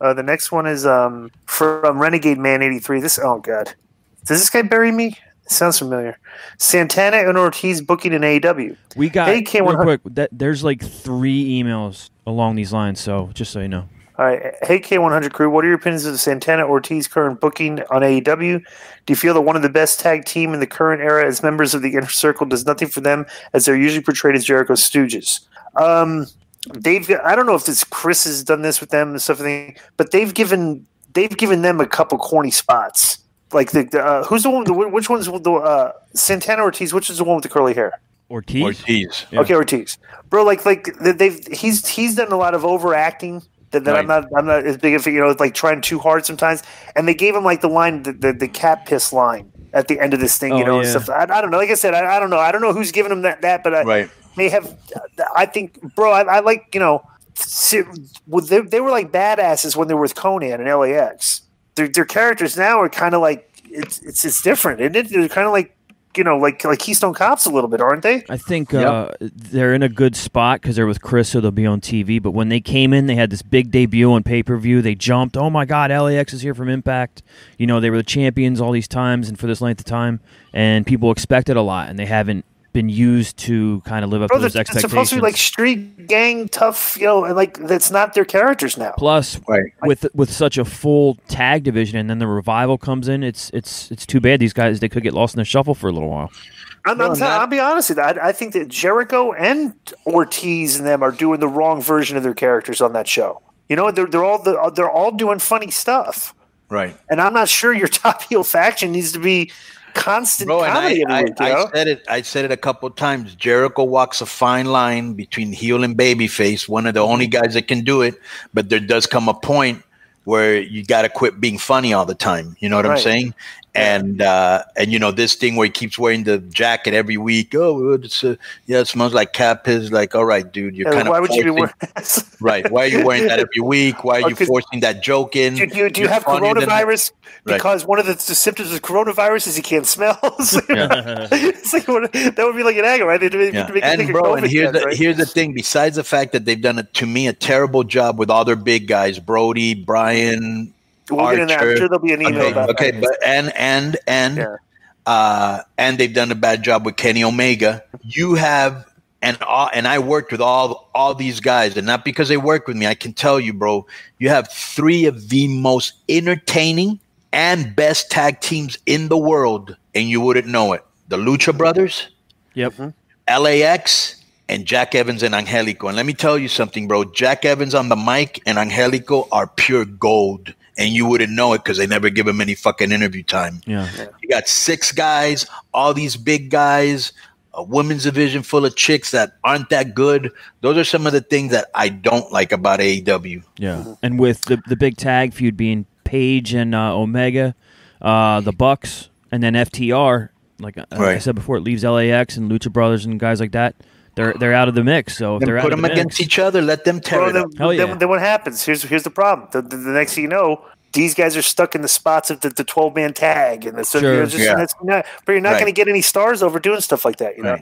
The next one is from Renegade Man 83. Oh god, does this guy bury me? It sounds familiar. Santana and Ortiz booking in AEW. We got real quick. There's like 3 emails along these lines. So just so you know. All right, hey K100 crew, what are your opinions of Santana Ortiz current booking on AEW? Do you feel that one of the best tag team in the current era as members of the Inner Circle does nothing for them as they're usually portrayed as Jericho's stooges? I don't know if Chris has done this with them and stuff, but they've given them a couple corny spots. Like who's the one? Which one's the Santana Ortiz? Which is the one with the curly hair? Ortiz. Yeah. Okay, Ortiz, bro. He's done a lot of overacting. That right. I'm not as big of like trying too hard sometimes. And they gave him like the line, the cat piss line at the end of this thing, and stuff. I don't know. Like I said, I don't know. I don't know who's giving him that, but right. They have. I think, bro. I like they were like badasses when they were with Conan and LAX. Their characters now are kind of like it's different, isn't it? They're kind of like. Like Keystone Cops a little bit, aren't they? I think they're in a good spot because they're with Chris, so they'll be on TV. But when they came in, they had this big debut on pay-per-view. They jumped. Oh, my God, LAX is here from Impact. They were the champions all these times and for this length of time. And people expected a lot, and they haven't been used to kind of live up to those expectations. It's supposed to be like street gang tough, and like that's not their characters now. Plus, right. with such a full tag division, and then the Revival comes in, it's too bad these guys, they could get lost in the shuffle for a little while. I'll be honest with you. I think that Jericho and Ortiz and them are doing the wrong version of their characters on that show. They're all doing funny stuff, right? And I'm not sure your top heel faction needs to be constant comedy. I said it a couple of times. Jericho walks a fine line between heel and babyface. One of the only guys that can do it, but there does come a point where you got to quit being funny all the time. You know what I'm saying? And this thing where he keeps wearing the jacket every week. Oh, it smells like cat piss. Like, all right, dude, you're kind of. Why would you be wearing that? Right? Why are you wearing that every week? Why are you forcing that joke in? Do you have coronavirus? Because one of the symptoms of coronavirus is you can't smell. It's like that would be like an angle, right? Here's the thing. Besides the fact that they've done to me a terrible job with all their big guys, Brody, Brian. We'll get in that. I'm sure there'll be an email about that. Okay, but and they've done a bad job with Kenny Omega. You have and I worked with all these guys, and not because they worked with me. I can tell you, bro, you have 3 of the most entertaining and best tag teams in the world, and you wouldn't know it. The Lucha Brothers, LAX, and Jack Evans and Angelico. And let me tell you something, bro. Jack Evans on the mic and Angelico are pure gold. And you wouldn't know it because they never give him any fucking interview time. Yeah. You got 6 guys, all these big guys, a women's division full of chicks that aren't that good. Those are some of the things that I don't like about AEW. Yeah. And with the big tag feud being Paige and Omega, the Bucks, and then FTR, like I said before, it leaves LAX and Lucha Brothers and guys like that. They're out of the mix. So if they're out put of them the against each other, let them tear it up. Then what happens? Here's the problem. The next thing you know, these guys are stuck in the spots of the 12-man tag, and but you're not going to get any stars over doing stuff like that. You know.